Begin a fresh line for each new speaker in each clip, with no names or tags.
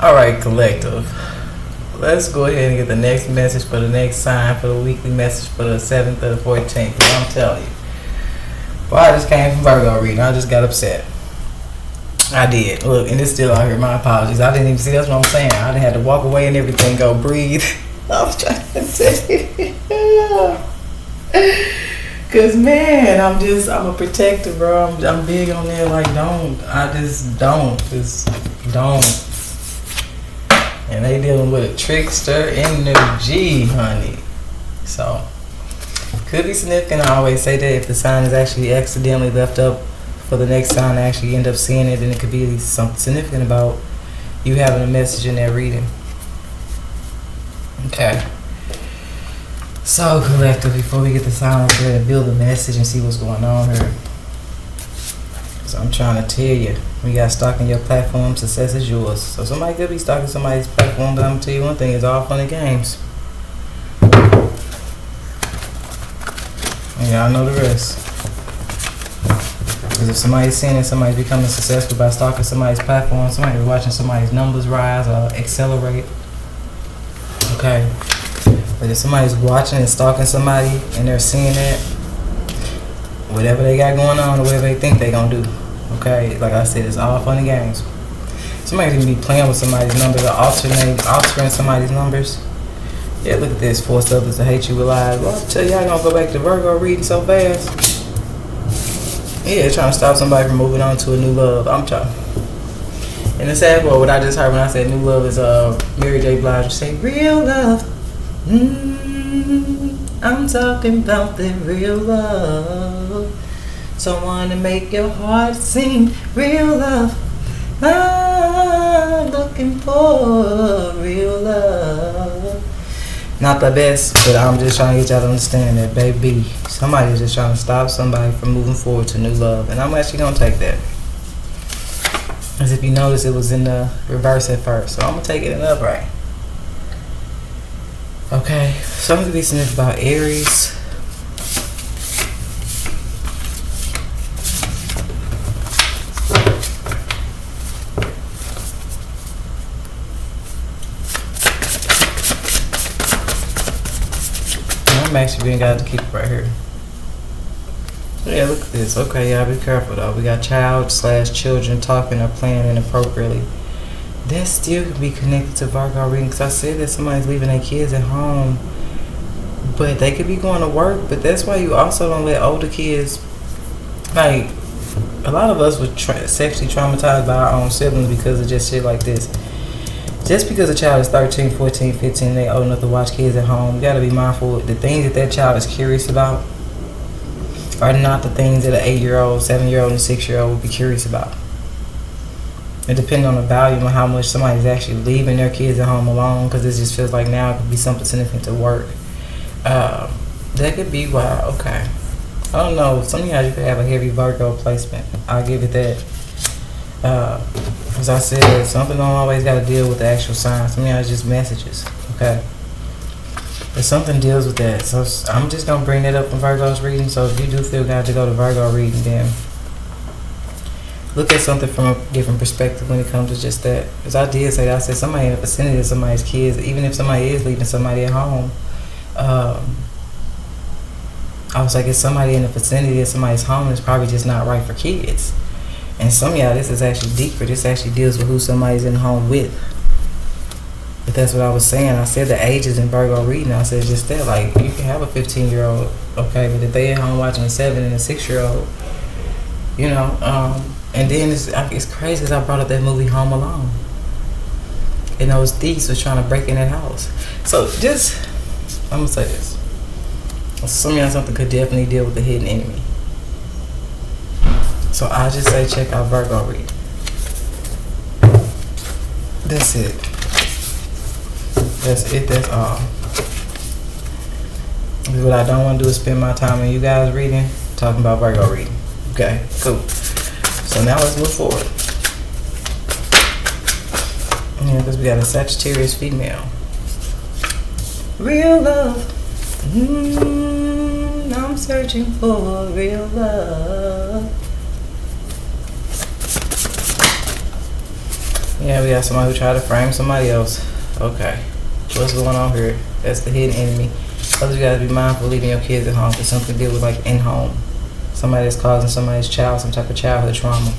Alright, collective. Let's go ahead and get the next message for the next sign for the weekly message for the 7th or the 14th. I'm telling you. Boy, I just came from Virgo reading. I just got upset. I did. Look, and it's still out here. My apologies. I didn't even see. That's what I'm saying. I didn't have to walk away and everything. Go breathe. I was trying to say. Cause man, I'm a protector, bro. I'm big on that. Like, don't. Just don't. And they dealing with a trickster energy, honey. So, could be significant. I always say that if the sign is actually accidentally left up for the next sign to actually end up seeing it, then it could be something significant about you having a message in that reading. Okay. So, collective, before we get the sign up there to build a message and see what's going on here. So I'm trying to tell you, when you got stalking your platform, success is yours. So somebody could be stalking somebody's platform, but I'm gonna tell you one thing, it's all fun and games. And y'all know the rest. Because if somebody's seeing it, somebody's becoming successful by stalking somebody's platform, somebody's watching somebody's numbers rise or accelerate. Okay. But if somebody's watching and stalking somebody and they're seeing that, whatever they got going on or whatever they think they're gonna do. Okay, like I said, it's all fun and games. Somebody can be playing with somebody's numbers or altering somebody's numbers. Yeah, look at this. Force others to hate you with lies. Well, I'll tell you, I gonna go back to Virgo reading so fast. Yeah, trying to stop somebody from moving on to a new love. I'm trying. And the sad part, what I just heard when I said new love is Mary J. Blige say real love. I'm talking about the real love. Someone to make your heart sing. Real love. I'm looking for real love. Not the best, but I'm just trying to get y'all to understand that, baby, somebody's just trying to stop somebody from moving forward to new love. And I'm actually going to take that. As if you notice, it was in the reverse at first. So I'm going to take it in upright. Okay, something to be significant about Aries. I'm actually being got to keep it right here. Yeah, look at this. Okay, y'all be careful though. We got child/children talking or playing inappropriately. That still could be connected to Virgo reading, because I said that somebody's leaving their kids at home, but they could be going to work. But that's why you also don't let older kids, like a lot of us were sexually traumatized by our own siblings because of just shit like this. Just because a child is 13, 14, 15, they old enough to watch kids at home, you got to be mindful. The things that child is curious about are not the things that an 8-year-old, 7-year-old, and 6-year-old would be curious about. It depends on the value and how much somebody's actually leaving their kids at home alone, because it just feels like now it could be something significant to work. That could be why, okay. I don't know. Some of y'all, you could have a heavy Virgo placement. I'll give it that. As I said, something don't always got to deal with the actual sign. Some of y'all is just messages, okay? But something deals with that. So I'm just going to bring that up from Virgo's reading. So if you do feel God to go to Virgo reading, then look at something from a different perspective when it comes to just that. Because I did say that. I said somebody in the vicinity of somebody's kids, even if somebody is leaving somebody at home, I was like, if somebody in the vicinity of somebody's home, it's probably just not right for kids. And some of y'all, this is actually deeper. This actually deals with who somebody's in the home with. But that's what I was saying. I said the ages in Virgo reading. I said just that. Like, you can have a 15-year-old, okay, but if they at home watching a 7 and a 6-year-old, you know, and then it's crazy because I brought up that movie Home Alone. And those thieves was trying to break in that house. So just, I'm going to say this. Some of y'all, something could definitely deal with the hidden enemy. So I just say check out Virgo reading. That's it. That's it. That's all. What I don't want to do is spend my time on you guys reading, talking about Virgo reading. Okay, cool. So now let's move forward. Yeah, because we got a Sagittarius female. Real love. I'm searching for real love. Yeah, we got somebody who tried to frame somebody else. Okay. What's going on here? That's the hidden enemy. Others, you gotta be mindful of leaving your kids at home, because something to deal with like in home. Somebody that's causing somebody's child some type of childhood trauma.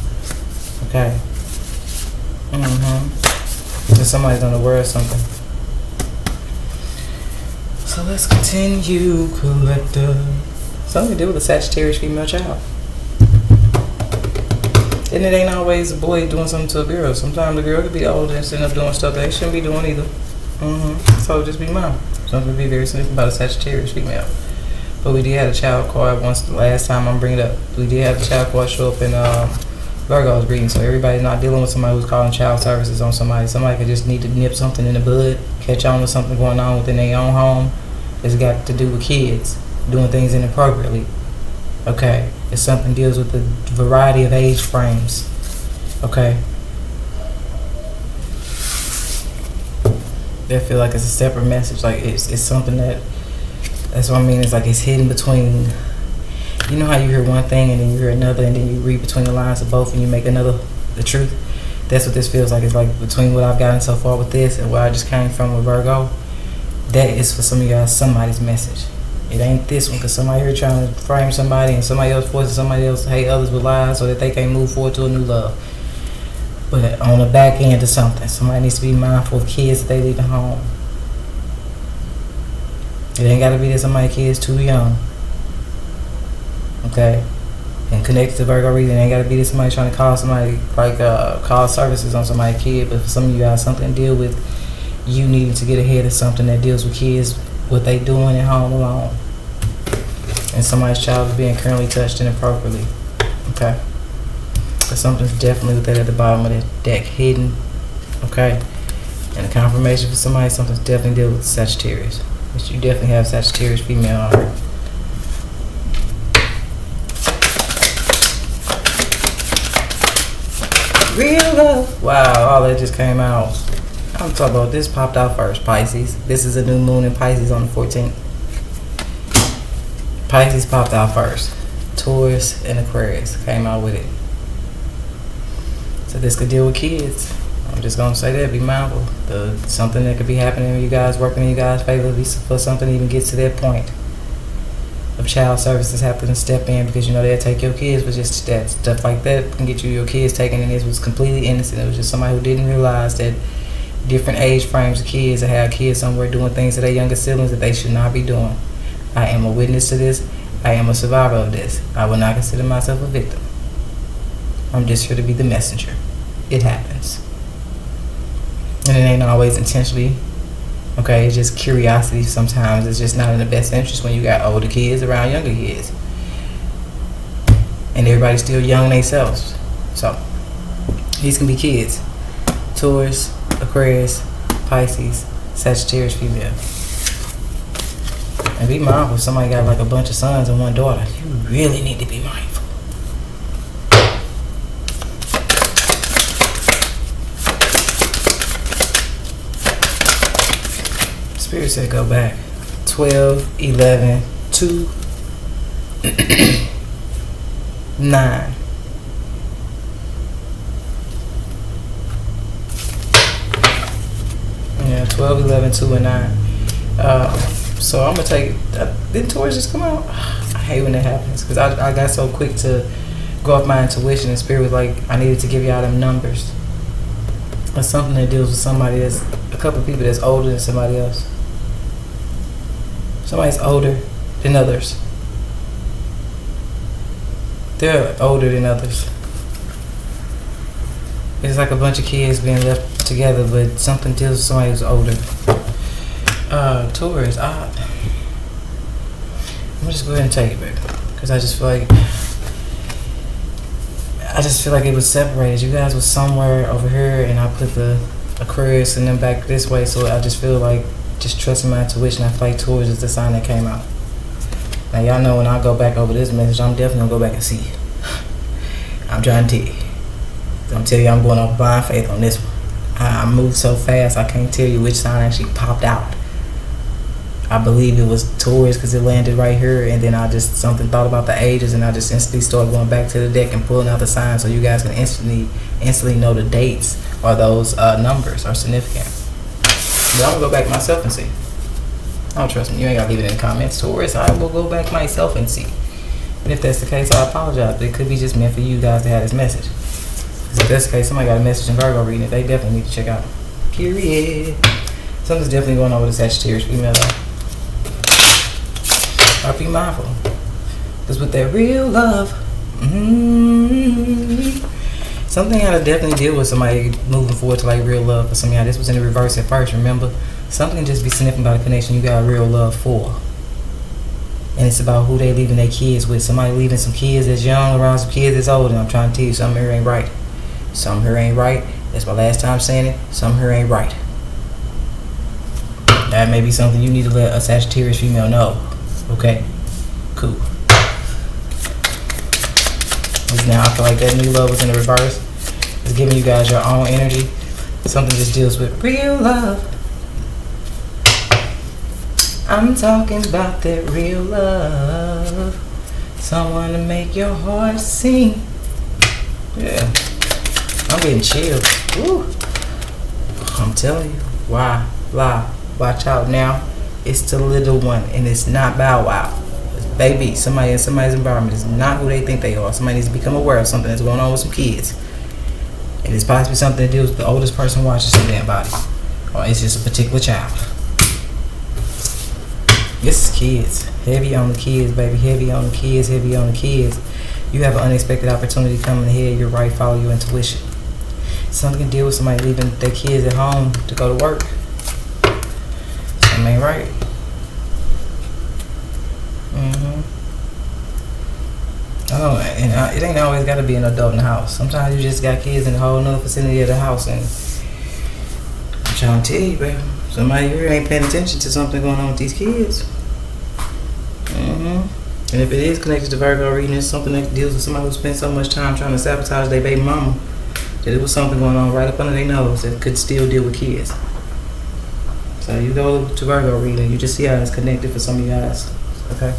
Okay. So somebody's unaware of something. So let's continue, collector. Something to do with a Sagittarius female child. And it ain't always a boy doing something to a girl. Sometimes the girl could be older and end up doing stuff they shouldn't be doing either. So just be mindful. Something to be very significant about a Sagittarius female. But we did have a child card once. The last time I'm bringing it up, we did have the child card show up in Virgo's reading. So everybody's not dealing with somebody who's calling child services on somebody. Somebody could just need to nip something in the bud, catch on to something going on within their own home. It's got to do with kids doing things inappropriately. Okay, it's something deals with the variety of age frames. Okay, I feel like it's a separate message. Like it's something that's what I mean. It's like it's hidden between. You know how you hear one thing and then you hear another, and then you read between the lines of both and you make another the truth. That's what this feels like. It's like between what I've gotten so far with this and where I just came from with Virgo. That is for some of you guys somebody's message. It ain't this one, because somebody here trying to frame somebody and somebody else forcing somebody else to hate others with lies so that they can't move forward to a new love. But on the back end of something, somebody needs to be mindful of kids that they leave at home. It ain't got to be that somebody's kid's too young. Okay? And connected to Virgo reading, it ain't got to be that somebody trying to call somebody, like call services on somebody's kid. But for some of you guys, something to deal with you needing to get ahead of something that deals with kids, what they doing at home alone. And somebody's child is being currently touched inappropriately. Okay? So something's definitely with that at the bottom of that deck, hidden. Okay? And the confirmation for somebody, something's definitely dealing with Sagittarius. But you definitely have Sagittarius female on her. Real love. Wow, all that just came out. I'm talking about this popped out first, Pisces. This is a new moon in Pisces on the 14th. Pisces popped out first. Taurus and Aquarius came out with it. So this could deal with kids. I'm just gonna say that. Be mindful. Something that could be happening when you guys working in you guys' favor for something to even get to that point of child services having to step in, because you know they'll take your kids, but just that stuff like that can get you your kids taken. And this was completely innocent. It was just somebody who didn't realize that different age frames of kids that have kids somewhere doing things to their younger siblings that they should not be doing. I am a witness to this. I am a survivor of this. I will not consider myself a victim. I'm just here to be the messenger. It happens. And it ain't always intentionally. Okay, it's just curiosity sometimes. It's just not in the best interest when you got older kids around younger kids. And everybody's still young themselves. So, these can be kids. Taurus, Aquarius, Pisces, Sagittarius female. And be mindful if somebody got like a bunch of sons and one daughter. You really need to be mindful. Spirit said go back. 12, 11, 2, 9. Yeah, 12, 11, 2, and 9. So I'm going to take it. Didn't Taurus just come out? I hate when that happens, because I got so quick to go off my intuition, and Spirit was like, I needed to give y'all them numbers. Or something that deals with somebody that's, a couple of people that's older than somebody else. Somebody's older than others. They're older than others. It's like a bunch of kids being left together, but something deals with somebody who's older. Taurus, I'm just go ahead and take it, baby, because I just feel like it was separated. You guys was somewhere over here, and I put the Aquarius and then back this way. So I just feel like just trusting my intuition. I feel like Taurus is the sign that came out. Now y'all know when I go back over this message, I'm definitely gonna go back and see it. I'm trying to tell you. I'm telling you, I'm going off blind faith on this one. I moved so fast, I can't tell you which sign actually popped out. I believe it was Taurus because it landed right here, and then I just something thought about the ages, and I just instantly started going back to the deck and pulling out the signs so you guys can instantly know the dates or those numbers are significant. But I'm gonna go back myself and see. I don't trust me. You ain't gotta leave it in the comments. Taurus, I will go back myself and see. And if that's the case, I apologize. But it could be just meant for you guys to have this message. Because if that's the case, somebody got a message in Virgo reading it. They definitely need to check out. Period. Something's definitely going on with the Sagittarius female though. I'll be mindful. Because with that real love, something I gotta definitely deal with somebody moving forward to like real love for some of y'all. This was in the reverse at first, remember? Something can just be significant about a connection you got real love for. And it's about who they leaving their kids with. Somebody leaving some kids that's young around some kids that's old. And I'm trying to tell you, something here ain't right. Something here ain't right. That's my last time saying it. Something here ain't right. That may be something you need to let a Sagittarius female know. Okay? Cool. Because now I feel like that new love was in the reverse. It's giving you guys your own energy. Something just deals with real love. I'm talking about that real love. Someone to make your heart sing. Yeah. I'm getting chilled. Woo. I'm telling you. Why? Lie. Watch out now. It's the little one and it's not Bow Wow. It's baby. Somebody in somebody's environment is not who they think they are. Somebody needs to become aware of something that's going on with some kids. And it's possibly something that deals with the oldest person watching some damn body. Or it's just a particular child. This is kids. Heavy on the kids, baby. Heavy on the kids. Heavy on the kids. You have an unexpected opportunity coming ahead. You're right. Follow your intuition. Something can deal with somebody leaving their kids at home to go to work. Something ain't right. Oh, and it ain't always got to be an adult in the house. Sometimes you just got kids in a whole nother vicinity of the house, and I'm trying to tell you, baby, somebody here ain't paying attention to something going on with these kids. And if it is connected to Virgo reading, it's something that deals with somebody who spent so much time trying to sabotage their baby mama that it was something going on right up under their nose that could still deal with kids. So you go to Virgo reading, you just see how it's connected for some of you guys. Okay.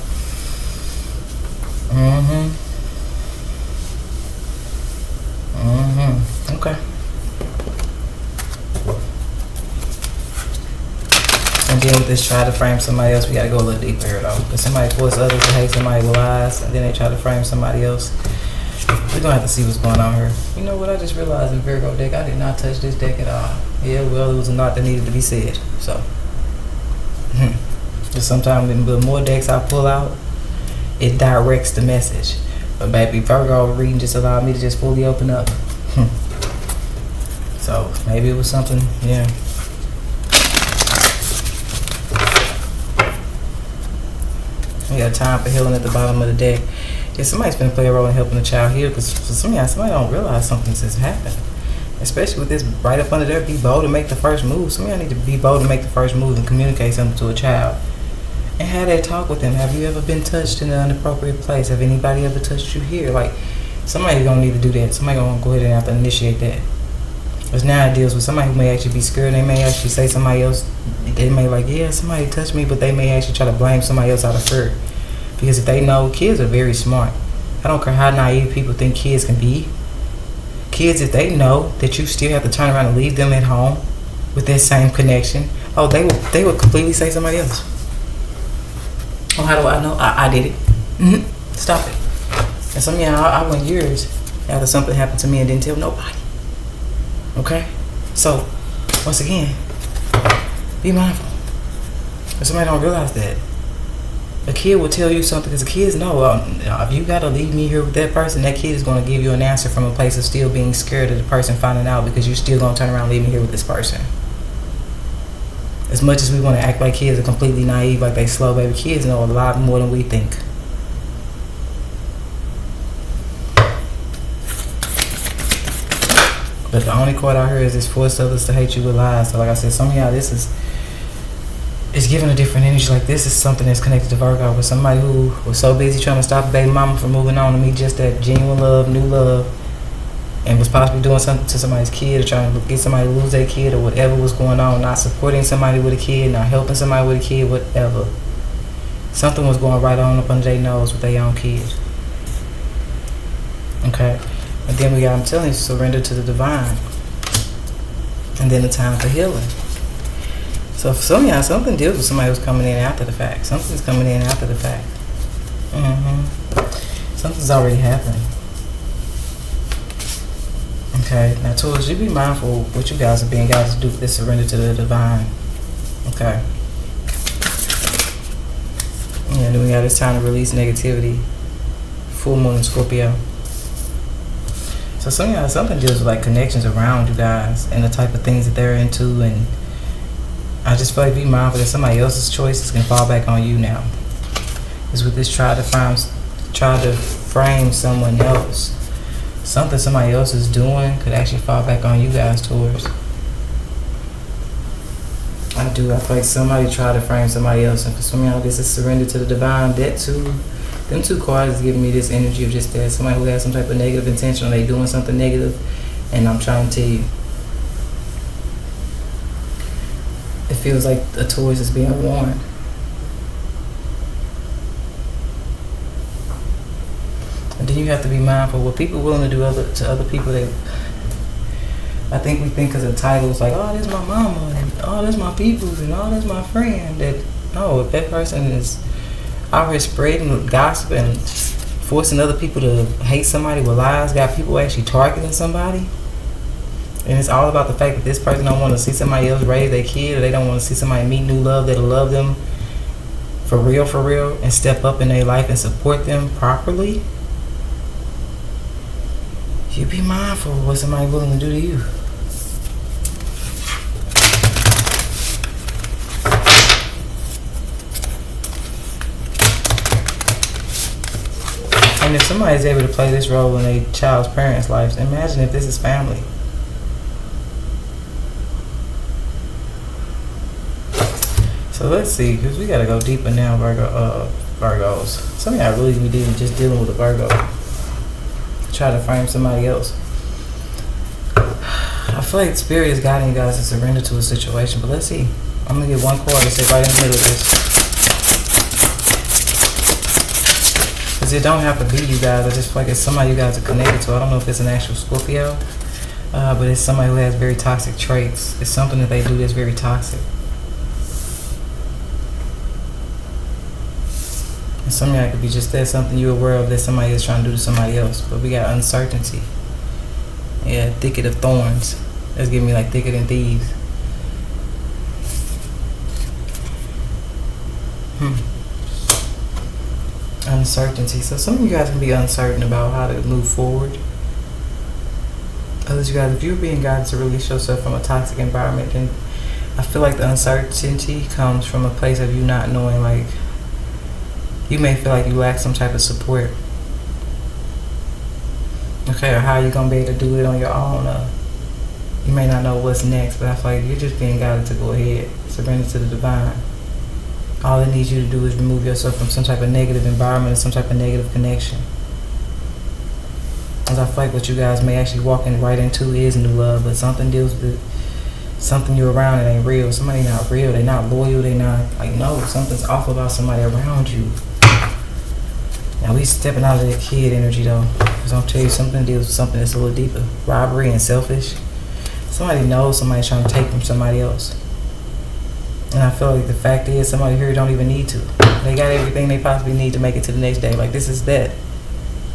Okay. And then with this try to frame somebody else, we gotta go a little deeper here though. Because somebody forces others to hate somebody with lies, and then they try to frame somebody else. We're gonna have to see what's going on here. You know what I just realized in Virgo deck? I did not touch this deck at all. Yeah, well, it was a lot that needed to be said. So, just sometimes the more decks I pull out, it directs the message. But baby, Virgo reading just allowed me to just fully open up. So maybe it was something, yeah. We got time for healing at the bottom of the deck. Yeah, somebody's been playing a role in helping the child heal, because for some of y'all, somebody don't realize something's just happened. Especially with this right up under there, be bold to make the first move. Some of y'all need to be bold to make the first move and communicate something to a child. And have that talk with them. Have you ever been touched in an inappropriate place? Have anybody ever touched you here? Like, somebody's gonna need to do that. Somebody gonna go ahead and have to initiate that. Because now it deals with somebody who may actually be scared. They may actually say somebody else. They may like, yeah, somebody touched me, but they may actually try to blame somebody else out of fear. Because if they know, kids are very smart. I don't care how naive people think kids can be. Kids, if they know that you still have to turn around and leave them at home with that same connection, oh, they will completely say somebody else. Oh, how do I know? I did it. Stop it. And some of y'all, I went years after something happened to me and didn't tell nobody. Okay? So, once again, be mindful. If somebody don't realize that, a kid will tell you something, because the kids know, if you got to leave me here with that person, that kid is going to give you an answer from a place of still being scared of the person finding out, because you're still going to turn around and leave me here with this person. As much as we want to act like kids are completely naive, like they slow, baby, kids know a lot more than we think. But the only quote out here is this: force others to hate you with lies. So like I said, some of y'all, it's giving a different energy. Like, this is something that's connected to Virgo, with somebody who was so busy trying to stop a baby mama from moving on to meet just that genuine love, new love, and was possibly doing something to somebody's kid, or trying to get somebody to lose their kid, or whatever was going on, not supporting somebody with a kid, not helping somebody with a kid, whatever. Something was going right on up under their nose with their own kid. Okay? And then we got, I'm telling you, surrender to the divine. And then a time for healing. So for some of y'all, something deals with somebody who's coming in after the fact. Something's coming in after the fact. Something's already happening. Okay, now Taurus, you be mindful what you guys are being guys to do is surrender to the divine. Okay. Yeah, then we got this time to release negativity. Full moon in Scorpio. So some of y'all, something deals with like connections around you guys and the type of things that they're into, and I just feel like be mindful that somebody else's choices can fall back on you now. Is with this try to frame someone else. Something somebody else is doing could actually fall back on you guys, Taurus. I feel like somebody tried to frame somebody else, and for some of y'all, this is surrender to the divine. That too, them two cards is giving me this energy of just that somebody who has some type of negative intention, or they doing something negative, and I'm trying to tell you, it feels like a Taurus is being warned. And then you have to be mindful what people willing to do to other people. I think we think because of titles like, oh, that's my mama, and oh, that's my peoples, and oh, that's my friend. That no, if that person is out here spreading gossip and forcing other people to hate somebody with lies, got people actually targeting somebody, and it's all about the fact that this person don't want to see somebody else raise their kid, or they don't want to see somebody meet new love that'll love them for real, and step up in their life and support them properly. You be mindful of what somebody willing to do to you. And if somebody's able to play this role in a child's parents' lives, imagine if this is family. So let's see, because we gotta go deeper now, Virgos. Some of y'all really be just dealing with a Virgo. Try to frame somebody else. I feel like Spirit is guiding you guys to surrender to a situation, but let's see. I'm gonna get one card and sit right in the middle of this. Because it don't have to be you guys. I just feel like it's somebody you guys are connected to. I don't know if it's an actual Scorpio, but it's somebody who has very toxic traits. It's something that they do that's very toxic. And some of y'all could be just that, something you're aware of that somebody is trying to do to somebody else. But we got uncertainty. Yeah, thicket of thorns. That's giving me like thicket and thieves. Uncertainty. So some of you guys can be uncertain about how to move forward. Others, you guys, if you're being guided to release yourself from a toxic environment, then I feel like the uncertainty comes from a place of you not knowing, like, you may feel like you lack some type of support. Okay, or how are you going to be able to do it on your own? You may not know what's next, but I feel like you're just being guided to go ahead, surrender to the divine. All it needs you to do is remove yourself from some type of negative environment or some type of negative connection. As I feel like what you guys may actually walk right into is new love, but something deals with something you're around that ain't real. Somebody not real, they not loyal, they not, like, no, something's off about somebody around you. Now we stepping out of the kid energy though, because I'll tell you, something deals with something that's a little deeper. Robbery and selfish. Somebody knows somebody's trying to take from somebody else. And I feel like the fact is, somebody here don't even need to. They got everything they possibly need to make it to the next day. Like, this is that.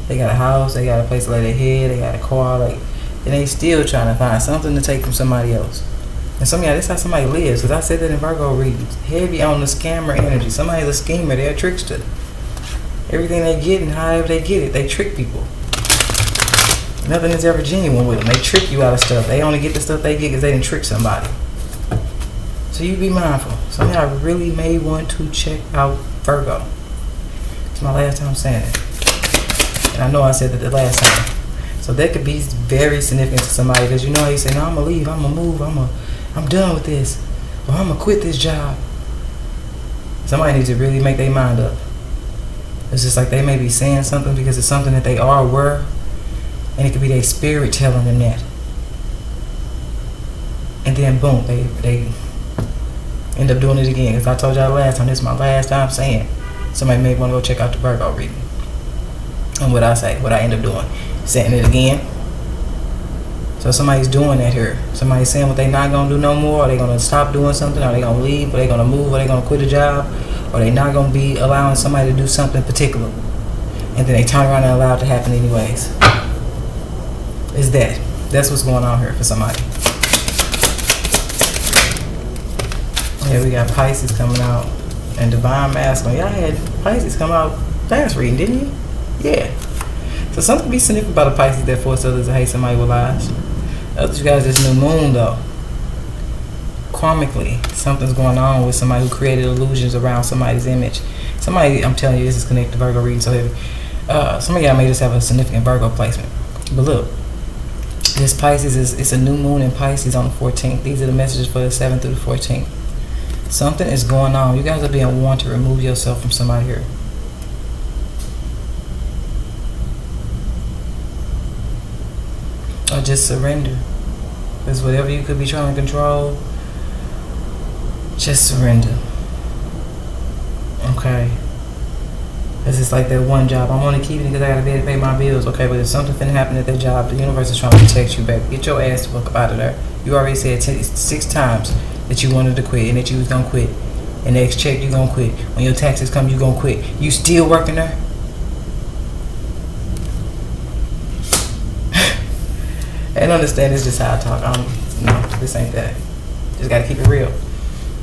They got a house, they got a place to lay their head, they got a car, like, and they still trying to find something to take from somebody else. And some of y'all, that's how somebody lives. Because I said that in Virgo readings. Heavy on the scammer energy. Somebody's a schemer, they're a trickster. Everything they get and however they get it, they trick people. Nothing is ever genuine with them. They trick you out of stuff. They only get the stuff they get because they didn't trick somebody. So you be mindful. Some of y'all really may want to check out Virgo. It's my last time saying it. And I know I said that the last time. So that could be very significant to somebody, because you know how you say, no, I'm going to leave, I'm going to move, I'm done with this, or I'm going to quit this job. Somebody needs to really make their mind up. It's just like they may be saying something because it's something that they are aware, and it could be their spirit telling them that. And then boom, they end up doing it again. Because I told y'all last time, this is my last time saying it. Somebody may want to go check out the Virgo reading. And what I say, what I end up doing, saying it again. So So somebody's doing that here. Somebody's saying what they not gonna do no more. Are they gonna stop doing something? Are they gonna leave? Are they gonna move? Are they gonna quit a job? Or they not gonna be allowing somebody to do something particular, and then they turn around and allow it to happen anyways. Is that's what's going on here for somebody. Yeah, we got Pisces coming out and Divine Masculine. Y'all had Pisces come out last reading, didn't you? Yeah. So something to be significant about a Pisces that force others to hate somebody with lies. Others, you guys, this new moon though. Karmically, something's going on with somebody who created illusions around somebody's image. Somebody, I'm telling you, this is connected to Virgo reading so heavy. Some of y'all may just have a significant Virgo placement. But look, this Pisces it's a new moon in Pisces on the 14th. These are the messages for the 7th through the 14th. Something is going on. You guys are being warned to remove yourself from somebody here. Or just surrender. Because whatever you could be trying to control, just surrender. Okay? Because it's like that one job. I'm only keeping it because I got to be able to pay my bills. Okay, but if something finna happen at that job, the universe is trying to protect you, baby. Get your ass the fuck up out of there. You already said 6 times that you wanted to quit and that you was going to quit. And next check, you going to quit. When your taxes come, you going to quit. You still working there? And understand this is how I talk. No, this ain't that. Just got to keep it real.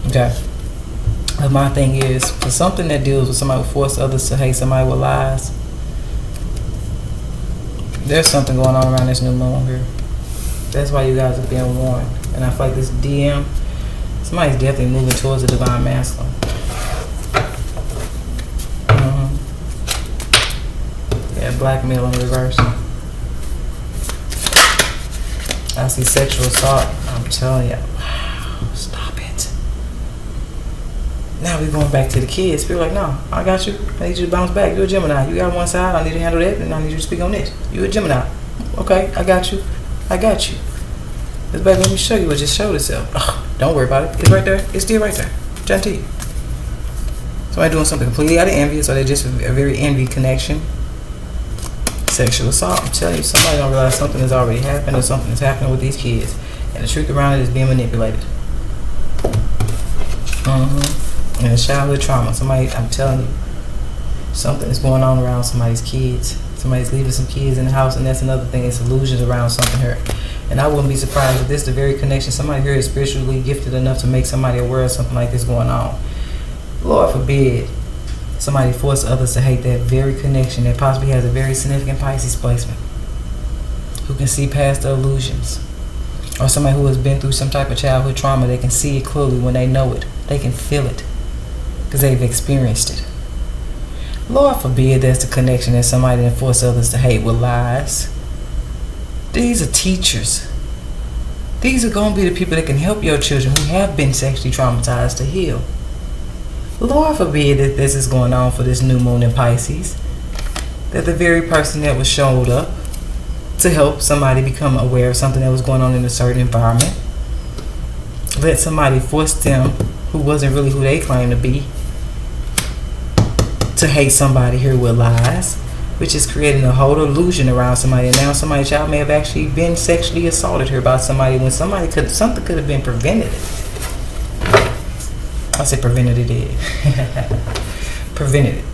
Okay? But my thing is, for something that deals with somebody who forced others to hate somebody with lies, there's something going on around this new moon here. That's why you guys are being warned. And I feel like this DM, somebody's definitely moving towards the Divine Masculine. Yeah, blackmail in reverse. I see sexual assault. I'm telling you. Wow, stop it. Now we're going back to the kids. People like, no, I got you. I need you to bounce back. You're a Gemini. You got one side. I need to handle that, and I need you to speak on this. You're a Gemini. Okay, I got you. I got you. It's back. Let me show you what just showed itself. Oh, don't worry about it. It's right there. It's still right there. I'm trying to tell you. Somebody doing something completely out of envy, so they're just a very envy connection. Sexual assault. I'm telling you, somebody don't realize something has already happened or something is happening with these kids. And the truth around it is being manipulated. And it's childhood trauma. Somebody, I'm telling you, something is going on around somebody's kids. Somebody's leaving some kids in the house, and that's another thing. It's illusions around something here. And I wouldn't be surprised if this is the very connection. Somebody here is spiritually gifted enough to make somebody aware of something like this going on. Lord forbid somebody force others to hate that very connection that possibly has a very significant Pisces placement, who can see past the illusions. Or somebody who has been through some type of childhood trauma, they can see it clearly when they know it. They can feel it because they've experienced it. Lord forbid that's the connection that somebody that force others to hate with lies. These are teachers. These are going to be the people that can help your children who have been sexually traumatized to heal. Lord forbid that this is going on for this new moon in Pisces. That the very person that was showed up to help somebody become aware of something that was going on in a certain environment, let somebody force them, who wasn't really who they claim to be, to hate somebody here with lies, which is creating a whole illusion around somebody. And now somebody's child may have actually been sexually assaulted here by somebody when something could have been prevented. I say prevented it did. Prevented it.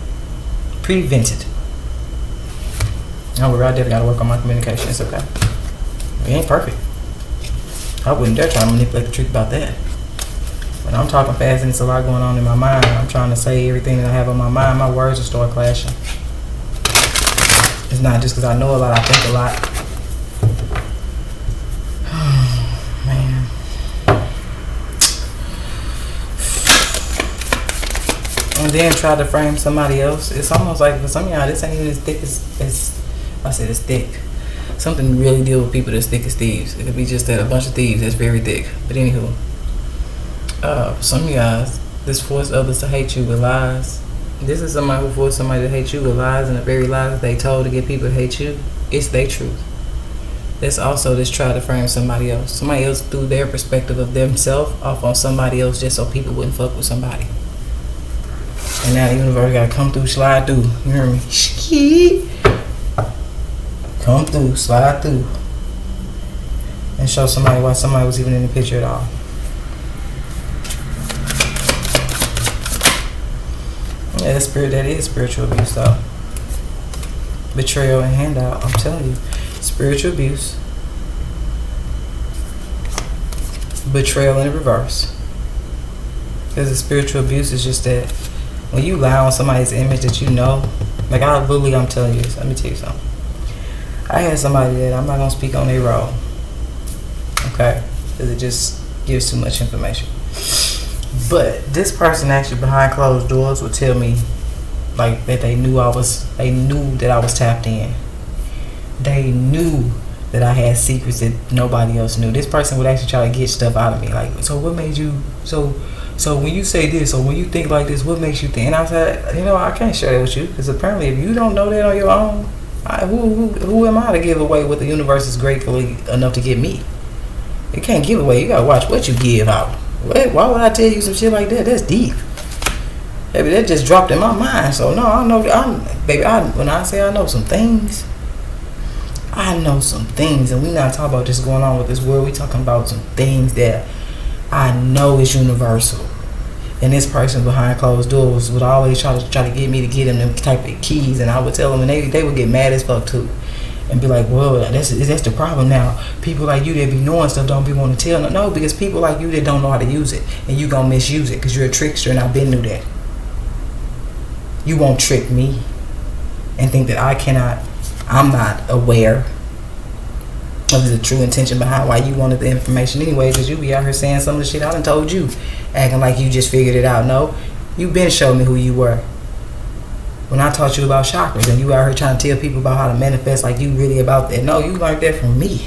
Prevented. Oh, I definitely got to work on my communication. It's okay. We ain't perfect. I wouldn't dare try to manipulate the truth about that. When I'm talking fast and it's a lot going on in my mind, I'm trying to say everything that I have on my mind, my words will start clashing. It's not just because I know a lot, I think a lot. Man. And then try to frame somebody else. It's almost like for some of y'all, this ain't even as thick as I said, it's thick. Something really deal with people that's thick as thieves. It could be just that a bunch of thieves that's very thick. But anywho, for some of you guys, this forced others to hate you with lies. This is somebody who forced somebody to hate you with lies, and the very lies they told to get people to hate you, it's their truth. That's also this try to frame somebody else. Somebody else through their perspective of themselves off on somebody else just so people wouldn't fuck with somebody. And now the universe gotta come through, slide through. You hear me? Shkeet. Come through, slide through. and show somebody why somebody was even in the picture at all. Yeah, that is spiritual abuse though. Betrayal and handout, I'm telling you. Spiritual abuse. Betrayal in reverse. Because the spiritual abuse is just that when you lie on somebody's image that you know, like I'm telling you this, let me tell you something. I had somebody that I'm not going to speak on their role. Okay? Because it just gives too much information. But this person actually behind closed doors would tell me like that they knew that I was tapped in. They knew that I had secrets that nobody else knew. This person would actually try to get stuff out of me. Like, so what made you so when you say this, or when you think like this, what makes you think? And I said, I can't share that with you, because apparently if you don't know that on your own, who am I to give away what the universe is gratefully enough to give me? You can't give away. You gotta watch what you give out. Why would I tell you some shit like that? That's deep. Baby, that just dropped in my mind. So no, I know. When I say I know some things, I know some things, and we not talking about just going on with this world. We talking about some things that I know is universal. And this person behind closed doors would always try to get me to get them type of keys, and I would tell them, and they would get mad as fuck too, and be like, well, that's the problem now. People like you that be knowing stuff don't be wanting to tell. No, because people like you that don't know how to use it, and you gonna misuse it because you're a trickster, and I've been knew that. You won't trick me and think that I'm not aware of the true intention behind why you wanted the information anyway, because you be out here saying some of the shit I done told you, acting like you just figured it out. No, you been showing me who you were. When I taught you about chakras and you out here trying to tell people about how to manifest like you really about that. No, you learned that from me.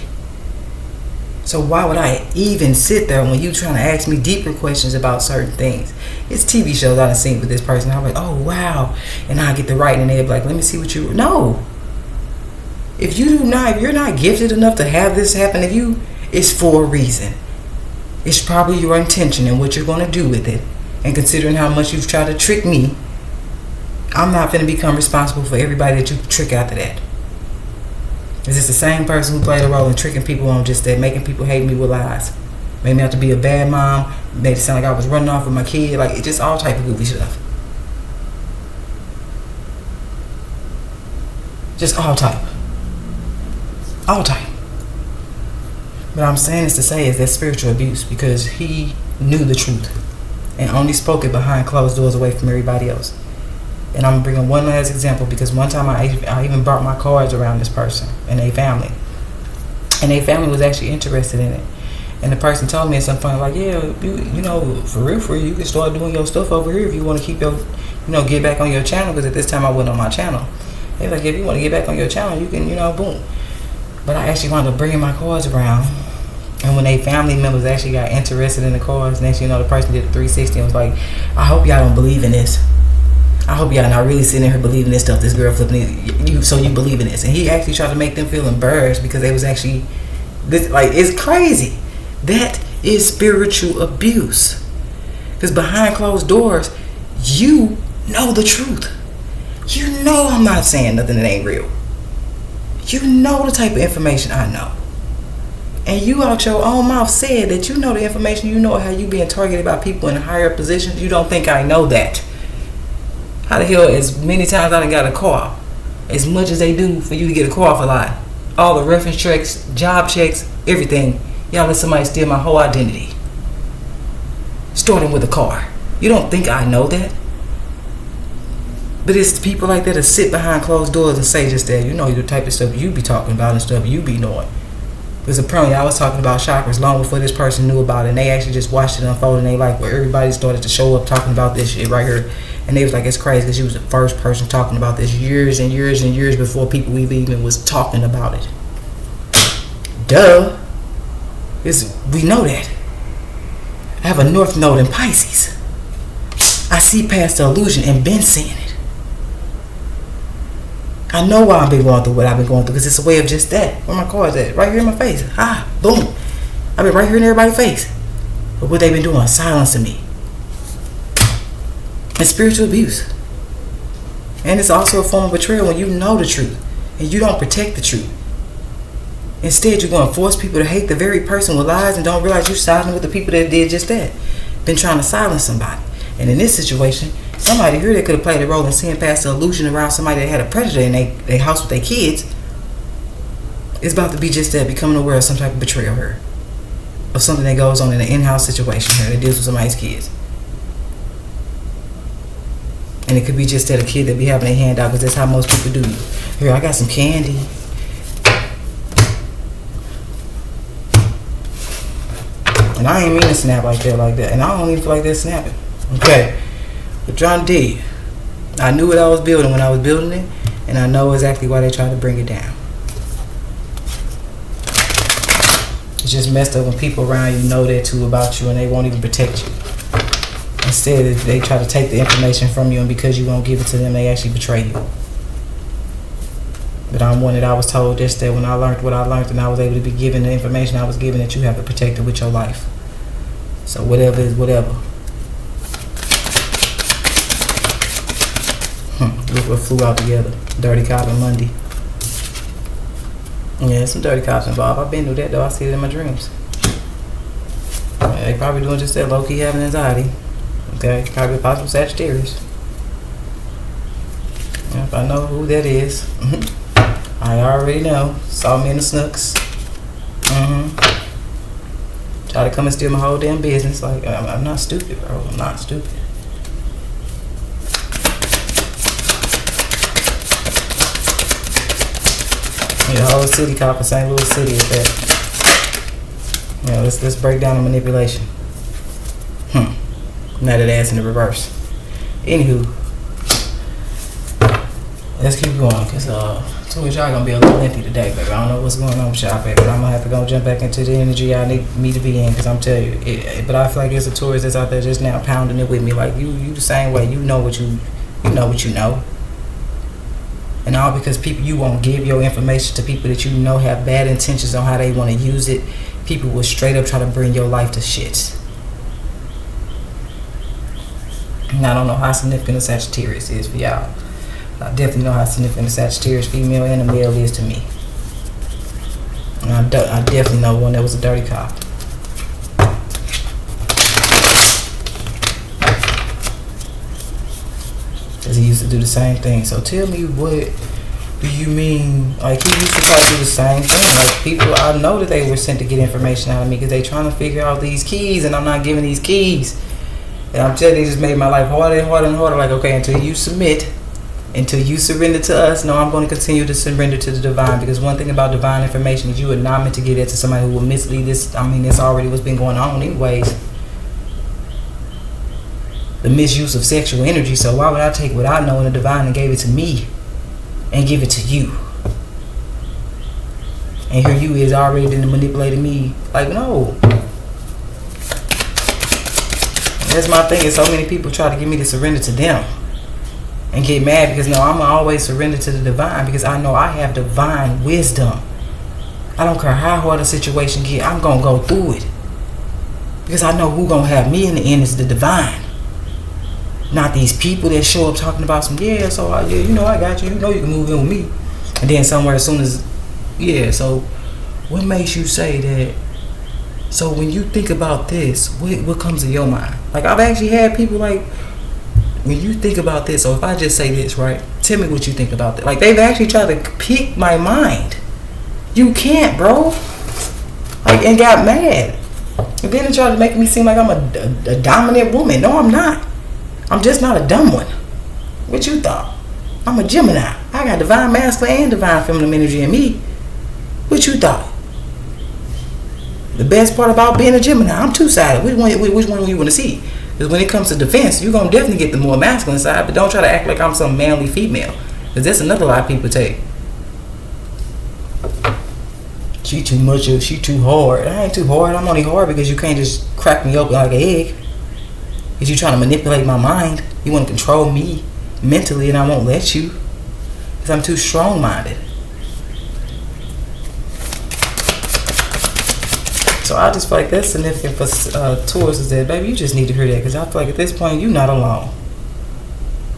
So why would I even sit there when you trying to ask me deeper questions about certain things? It's TV shows I done seen with this person. I'm like, oh wow. And I get the writing and they'll be like, let me see what you... No. If you're not gifted enough to have this happen to you, it's for a reason. It's probably your intention and what you're going to do with it. And considering how much you've tried to trick me, I'm not going to become responsible for everybody that you trick after that. Is this the same person who played a role in tricking people on just that, making people hate me with lies? Made me have to be a bad mom, made it sound like I was running off with my kid, like it's just all type of goofy stuff. Just all type. All type. What I'm saying is to say is that spiritual abuse, because he knew the truth and only spoke it behind closed doors away from everybody else. And I'm bringing one last example, because one time I even brought my cards around this person and their family. And their family was actually interested in it. And the person told me at some point, like, yeah, for real, you can start doing your stuff over here if you want to keep your, get back on your channel. Because at this time I wasn't on my channel. They were like, if you want to get back on your channel, you can, boom. But I actually wound up bringing my cards around. And when they family members actually got interested in the cards, next thing you know, the person did a 360 and was like, I hope y'all don't believe in this. I hope y'all not really sitting here believing this stuff. This girl flipping it, so you believe in this. And he actually tried to make them feel embarrassed because they was actually, it's crazy. That is spiritual abuse. Because behind closed doors, you know the truth. You know I'm not saying nothing that ain't real. You know the type of information I know. And you out your own mouth said that you know the information. You know how you being targeted by people in higher positions. You don't think I know that. How the hell, as many times I done got a call, as much as they do for you to get a call for lie, all the reference checks, job checks, everything, y'all let somebody steal my whole identity, starting with a car. You don't think I know that? But it's people like that that sit behind closed doors and say just that, the type of stuff you be talking about and stuff you be knowing. Because apparently I was talking about chakras long before this person knew about it, and they actually just watched it unfold in their life, where everybody started to show up talking about this shit right here. And they was like, it's crazy because she was the first person talking about this years and years and years before people even was talking about it. Duh. We know that. I have a North Node in Pisces. I see past the illusion and been seeing it. I know why I've been going through what I've been going through, because it's a way of just that. Where my cards at? Right here in my face. Boom. I've been right here in everybody's face. But what they've been doing, silencing me. It's spiritual abuse. And it's also a form of betrayal when you know the truth and you don't protect the truth. Instead, you're going to force people to hate the very person with lies and don't realize you're siding with the people that did just that. Been trying to silence somebody. And in this situation, somebody here that could have played a role in seeing past the illusion around somebody that had a predator in their house with their kids is about to be just that, becoming aware of some type of betrayal here. Of something that goes on in an in-house situation here that deals with somebody's kids. And it could be just that a kid that be having a hand out because that's how most people do. Here, I got some candy. And I ain't mean to snap like that. And I don't even feel like they're snapping. Okay. But John D, I knew what I was building when I was building it. And I know exactly why they tried to bring it down. It's just messed up when people around you know that too about you and they won't even protect you. Instead, they try to take the information from you, and because you won't give it to them, they actually betray you. But I'm one that I was told just that when I learned what I learned and I was able to be given the information I was given, that you have to protect it with your life. So whatever is whatever. Look what flew out together. Dirty Cop and Monday. Yeah, some dirty cops involved. I've been through that though. I see it in my dreams. Yeah, they probably doing just that, low-key having anxiety. Okay, probably possible Sagittarius. Yeah, if I know who that is, I already know. Saw me in the snooks. Try to come and steal my whole damn business. Like, I'm not stupid, bro. I'm not stupid. The whole city cop in St. Louis City at that. Yeah, let's break down the manipulation. Now that ass in the reverse. Anywho, let's keep going, because Taurus, y'all gonna be a little lengthy today, baby. I don't know what's going on with y'all, baby, but I'm gonna have to go jump back into the energy y'all need me to be in, because I'm telling you, but I feel like there's a Taurus that's out there just now pounding it with me, like you the same way. You know what you know. And all because people, you won't give your information to people that you know have bad intentions on how they want to use it. People will straight up try to bring your life to shit. And I don't know how significant a Sagittarius is for y'all. I definitely know how significant a Sagittarius female and a male is to me. And I definitely know one that was a dirty cop. Because he used to do the same thing. So tell me, what do you mean? Like, he used to try to do the same thing. Like, people, I know that they were sent to get information out of me because they trying to figure out these keys, and I'm not giving these keys. And I'm telling you, they just made my life harder and harder and harder. Like, okay, until you submit, until you surrender to us, no, I'm going to continue to surrender to the divine. Because one thing about divine information is you are not meant to give that to somebody who will mislead this. I mean, that's already what's been going on anyways. The misuse of sexual energy. So why would I take what I know in the divine and gave it to me and give it to you? And here you is already then manipulating me. Like, no. That's my thing. Is so many people try to get me to surrender to them and get mad because no, I'm always surrender to the divine because I know I have divine wisdom. I don't care how hard a situation get, I'm gonna go through it because I know who gonna have me in the end is the divine. Not these people that show up talking about some, yeah, so yeah, you know I got you, you know you can move in with me. And then somewhere as soon as, yeah, so what makes you say that? So when you think about this, what comes to your mind? Like, I've actually had people like, when you think about this, or if I just say this, right, tell me what you think about that. Like, they've actually tried to pick my mind. You can't, bro. Like, and got mad. And then they tried to make me seem like I'm a dominant woman. No, I'm not. I'm just not a dumb one. What you thought? I'm a Gemini. I got divine masculine and divine feminine energy in me. What you thought? The best part about being a Gemini, I'm two-sided. Which one do you want to see? Because when it comes to defense, you're going to definitely get the more masculine side, but don't try to act like I'm some manly female. Because that's another lie people take. She too much of, she too hard. I ain't too hard. I'm only hard because you can't just crack me open like an egg. Because you're trying to manipulate my mind. You want to control me mentally, and I won't let you. Because I'm too strong-minded. So I just feel like that's significant for Taurus is that, baby, you just need to hear that. Because I feel like at this point, you're not alone.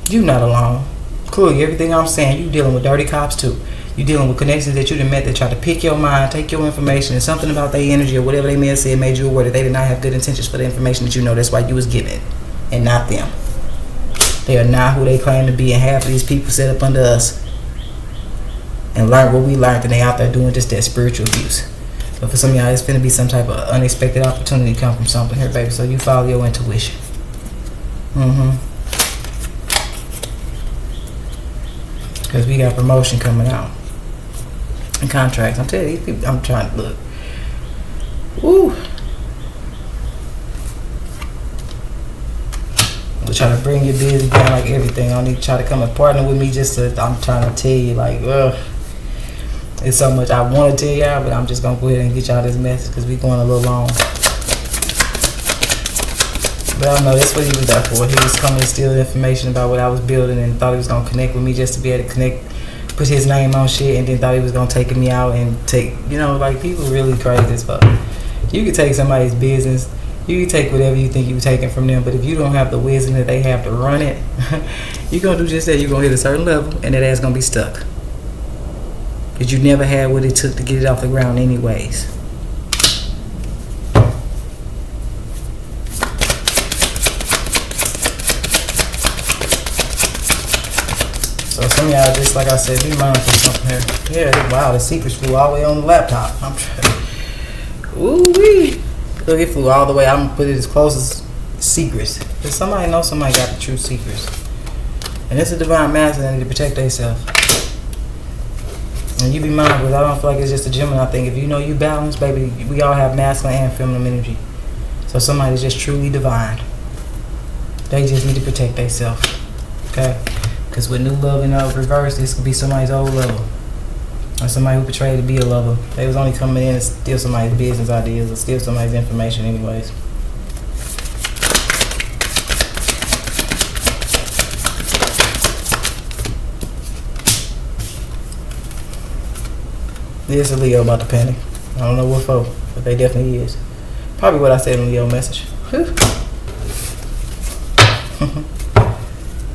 You're not alone. Clearly, everything I'm saying, you dealing with dirty cops too. You dealing with connections that you done met that try to pick your mind, take your information, and something about their energy or whatever they may have said made you aware that they did not have good intentions for the information that you know. That's why you was given it, and not them. They are not who they claim to be, and half of these people set up under us and learn what we learned, and they out there doing just that spiritual abuse. But for some of y'all, it's going to be some type of unexpected opportunity come from something here, baby. So you follow your intuition. Because we got promotion coming out. And contracts. I'm telling you, these people, I'm trying to look. Woo. I'm trying to bring your business down like everything. I don't need to try to come and partner with me just to, I'm trying to tell you, like, ugh. It's so much I want to tell y'all, but I'm just going to go ahead and get y'all this message because we're going a little long. But I know that's what he was there for. He was coming to steal information about what I was building and thought he was going to connect with me just to be able to connect, put his name on shit, and then thought he was going to take me out and take, you know, like, people really crazy as fuck. You can take somebody's business. You can take whatever you think you're taking from them, but if you don't have the wisdom that they have to run it, you're going to do just that. You're going to hit a certain level, and that ass going to be stuck. Because you never had what it took to get it off the ground anyways. So some of y'all, just like I said, be mindful of something here. Yeah, wow, the secrets flew all the way on the laptop. I'm trying. Ooh-wee. Look, it flew all the way. I'm going to put it as close as secrets. Because somebody knows somebody got the true secrets. And it's a divine master that need to protect themselves. And you be mindful. I don't feel like it's just a Gemini thing. If you know you balance, baby, we all have masculine and feminine energy. So somebody's just truly divine. They just need to protect themselves. Okay? Because with new love in reverse, this could be somebody's old lover. Or somebody who portrayed to be a lover. They was only coming in and steal somebody's business ideas or steal somebody's information anyways. There's a Leo about to panic. I don't know what for, but they definitely is. Probably what I said in the Leo message.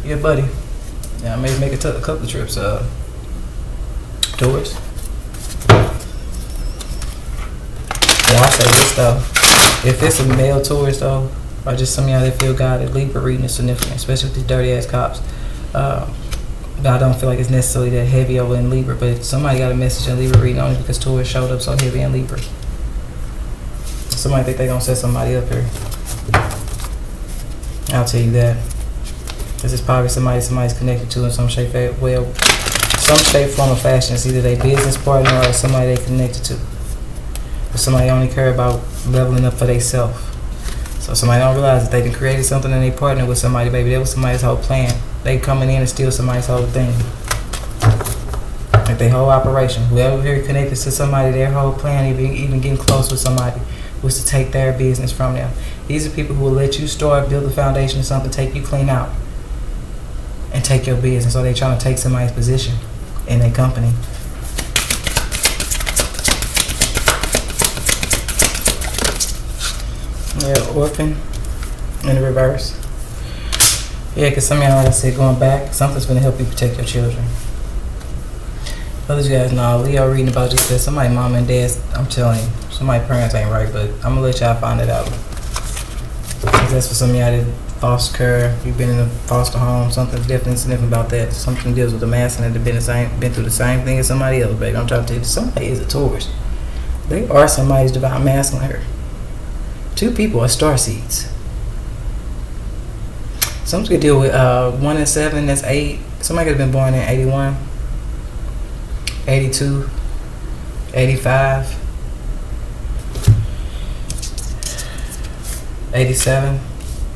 Yeah, buddy. Yeah, I may make a couple of trips. Taurus. Yeah, I say this though. If it's a male Taurus though, or just some of y'all that feel guided, Libra reading is significant, especially with these dirty ass cops. I don't feel like it's necessarily that heavy over in Libra, but if somebody got a message in Libra reading only because Taurus showed up so heavy in Libra. Somebody think they gonna set somebody up here. I'll tell you that. This is probably somebody's connected to in some shape, some shape, form, or fashion. It's either their business partner or somebody they connected to. But somebody only care about leveling up for themselves. So somebody don't realize that they done created something and they partner with somebody, baby. That was somebody's whole plan. They coming in and steal somebody's whole thing. Like their whole operation. Whoever here connected to somebody, their whole plan, even getting close with somebody, was to take their business from them. These are people who will let you start, build the foundation of something, take you clean out, and take your business. So they trying to take somebody's position in their company. Yeah, orphan in the reverse. Yeah, because some of y'all, like I said, going back, something's going to help you protect your children. Others you guys know, Leo reading about just that somebody mom and dad, I'm telling you, somebody's parents ain't right, but I'm going to let y'all find it out. That's for some of y'all that foster care, you've been in a foster home, something's definitely significant about that. Something deals with the masculine that have been through the same thing as somebody else, baby. I'm trying to tell you, somebody is a Taurus. They are somebody's divine masculine here. Two people are star seeds. Someone's gonna deal with 1 and 7, that's 8. Somebody could have been born in 81, 82, 85, 87,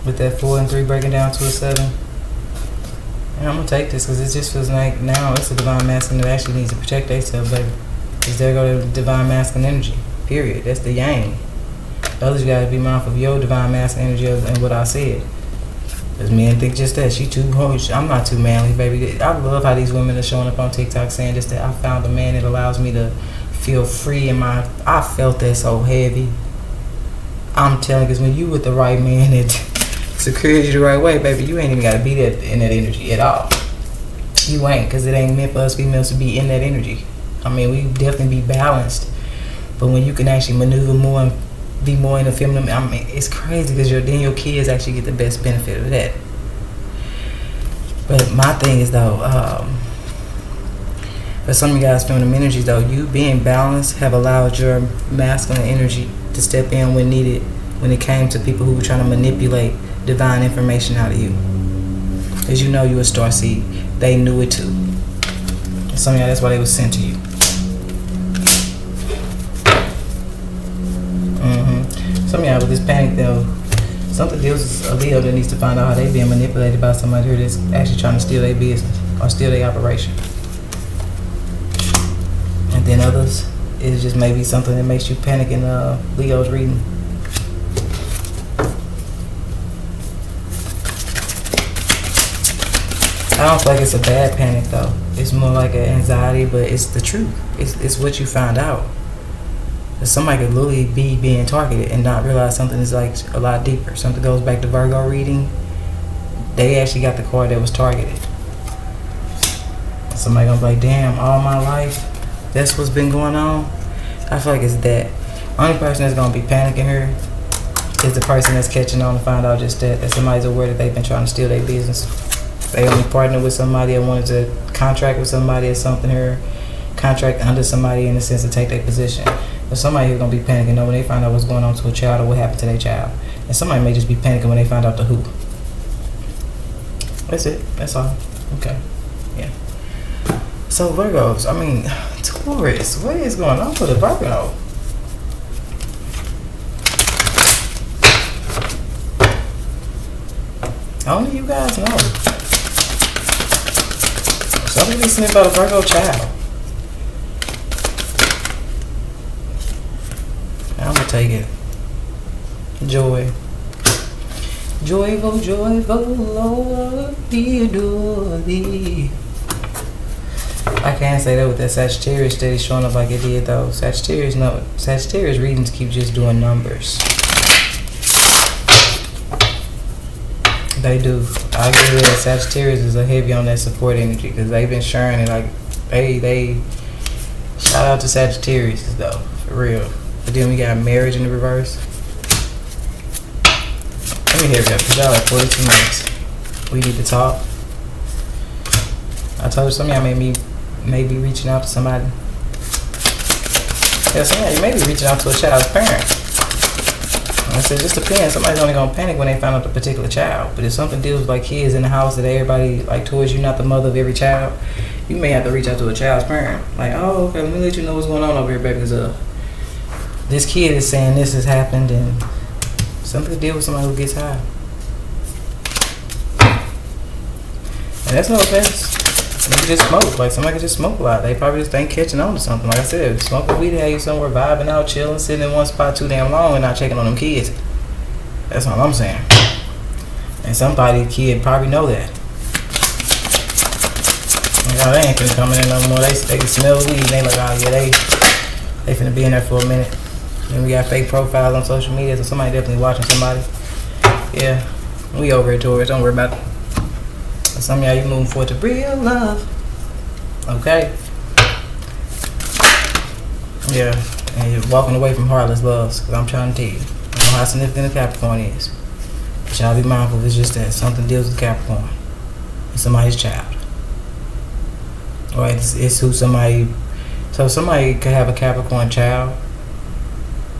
with that 4 and 3 breaking down to a 7. And I'm gonna take this because it just feels like now it's a divine masculine that actually needs to protect themselves, baby. Because there go the divine masculine energy. Period. That's the yang. Others, you gotta be mindful of your divine masculine energy and what I said. Because men think just that. She too harsh. I'm not too manly, baby. I love how these women are showing up on TikTok saying just that I found a man that allows me to feel free in my... I felt that so heavy. I'm telling you, because when you with the right man that secures you the right way, baby, you ain't even got to be that in that energy at all. You ain't, because it ain't meant for us females to be in that energy. I mean, we definitely be balanced. But when you can actually maneuver more and be more in the feminine, I mean, it's crazy because then your kids actually get the best benefit of that. But my thing is though, for some of you guys feminine energies though, you being balanced have allowed your masculine energy to step in when needed, when it came to people who were trying to manipulate divine information out of you. As you know, you a star seed. They knew it too. And some of y'all, that's why they was sent to you. Some of y'all with this panic though, something deals with a Leo that needs to find out how they being manipulated by somebody here that's actually trying to steal their business or steal their operation. And then others, it's just maybe something that makes you panic in Leo's reading. I don't feel like it's a bad panic though. It's more like an anxiety, but it's the truth. It's what you find out. Somebody could literally be being targeted and not realize something is like a lot deeper. Something goes back to Virgo reading. They actually got the card that was targeted. Somebody gonna be like, damn, all my life, that's what's been going on. I feel like it's that. Only person that's gonna be panicking here is the person that's catching on to find out just that somebody's aware that they've been trying to steal their business. They only partner with somebody that wanted to contract with somebody or something here, contract under somebody in the sense to take their position. But somebody who's going to be panicking when they find out what's going on to a child or what happened to their child. And somebody may just be panicking when they find out the who. That's it. That's all. Okay. Yeah. So Virgos, I mean, Taurus, what is going on with the Virgo? Only you guys know. Something listening about a Virgo child. I'm gonna take it. Joy. Joyful, joyful, Lord, we adore thee. I can't say that with that Sagittarius steady showing up like it did though. Sagittarius readings keep just doing numbers. They do. I agree that Sagittarius is a heavy on that support energy because they've been sharing it like they shout out to Sagittarius though, for real. But then we got marriage in the reverse. Let me hear that because y'all like 42 minutes. We need to talk. I told you some of y'all may be reaching out to somebody. Yeah, some of y'all may be reaching out to a child's parent. I said, it just depends. Somebody's only going to panic when they find out the particular child. But if something deals with like kids in the house that everybody like towards you, not the mother of every child, you may have to reach out to a child's parent. Like, oh, okay, let me let you know what's going on over here, baby. Because this kid is saying this has happened and something to deal with somebody who gets high. And that's no offense. You can just smoke. Like, somebody can just smoke a lot. They probably just ain't catching on to something. Like I said, smoking weed had you somewhere vibing out, chilling, sitting in one spot too damn long and not checking on them kids. That's all I'm saying. And somebody, kid, probably know that. Y'all, they ain't finna come in no more. They can smell weed and they like, oh yeah, they finna be in there for a minute. Then we got fake profiles on social media, so somebody definitely watching somebody. Yeah, we over here, Taurus. Don't worry about it. Some of y'all, you moving forward to real love. Okay? Yeah, and you're walking away from heartless loves, because I'm trying to tell you. I know how significant a Capricorn is. But y'all be mindful, it's just that something deals with Capricorn. It's somebody's child. Or it's who somebody... So somebody could have a Capricorn child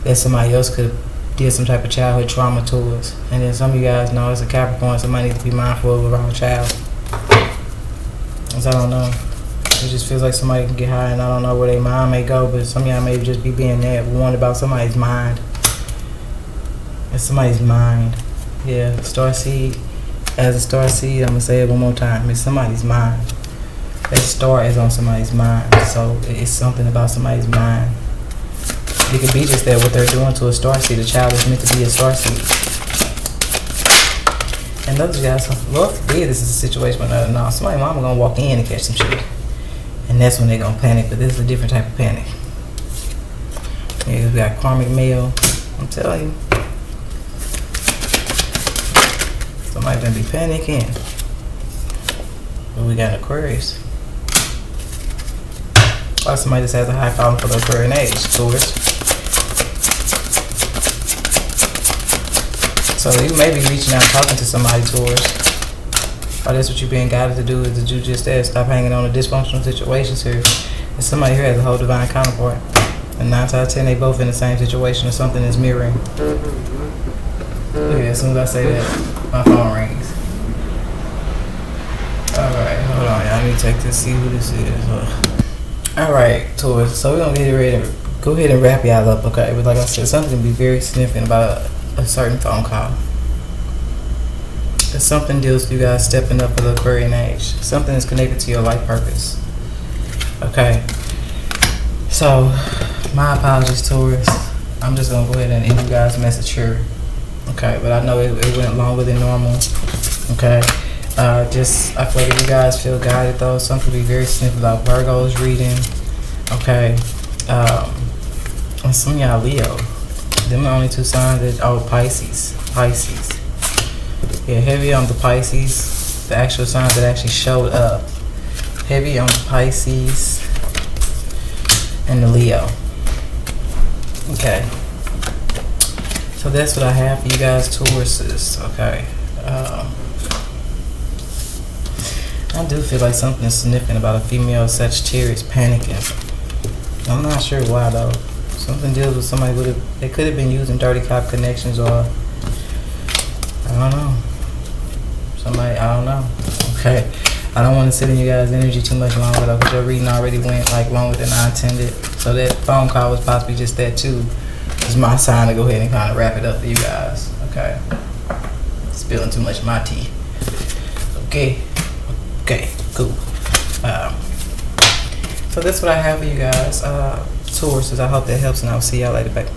that somebody else could did some type of childhood trauma towards. And then some of you guys know it's a Capricorn, somebody needs to be mindful of around a child. Cause I don't know. It just feels like somebody can get high and I don't know where their mind may go, but some of y'all may just be being that warned about somebody's mind. It's somebody's mind. Yeah, star seed. As a star seed, I'm gonna say it one more time. It's somebody's mind. That star is on somebody's mind. So it's something about somebody's mind. It could be just that what they're doing to a star seed. A child is meant to be a star seed. And those guys, Lord forbid this is a situation where no, somebody's mama gonna walk in and catch some shit. And that's when they're gonna panic, but this is a different type of panic. Yeah, we got karmic male. I'm telling you. Somebody's gonna be panicking. But we got Aquarius. Or somebody just has a high calling for the Aquarian age, Taurus. So you may be reaching out and talking to somebody, Taurus. Or that's what you're being guided to do, is that you just stop hanging on to dysfunctional situations here. And somebody here has a whole divine counterpart. And 9 out of 10, they both in the same situation or something is mirroring. Look at, as soon as I say that, my phone rings. Alright, hold on, y'all. I need to take this, see who this is. Alright, Taurus. So we're going to get ready to go ahead and wrap y'all up, okay? But like I said, something can be very significant about a certain phone call. If something deals with you guys stepping up for the Aquarian age. Something is connected to your life purpose. Okay. So, my apologies, Taurus. I'm just going to go ahead and end you guys' message here. Okay, but I know it went longer than normal. Okay. I feel like if you guys feel guided though, something could be very significant about Virgo's reading. Okay. And some of y'all Leo. Them the only 2 signs that, Pisces. Yeah, heavy on the Pisces. The actual signs that actually showed up. Heavy on the Pisces and the Leo. Okay. So that's what I have for you guys, Tauruses. Okay. I do feel like something is significant about a female Sagittarius panicking. I'm not sure why though. Something deals with somebody they could have been using dirty cop connections, or I don't know. I don't know. Okay. I don't want to sit in you guys' energy too much longer though, because your reading already went like longer than I intended. So that phone call was possibly just that too. It's my sign to go ahead and kind of wrap it up for you guys. Okay. Spilling too much of my tea. Okay. Okay, cool. So that's what I have for you guys. Tauruses, I hope that helps, and I'll see y'all later, baby.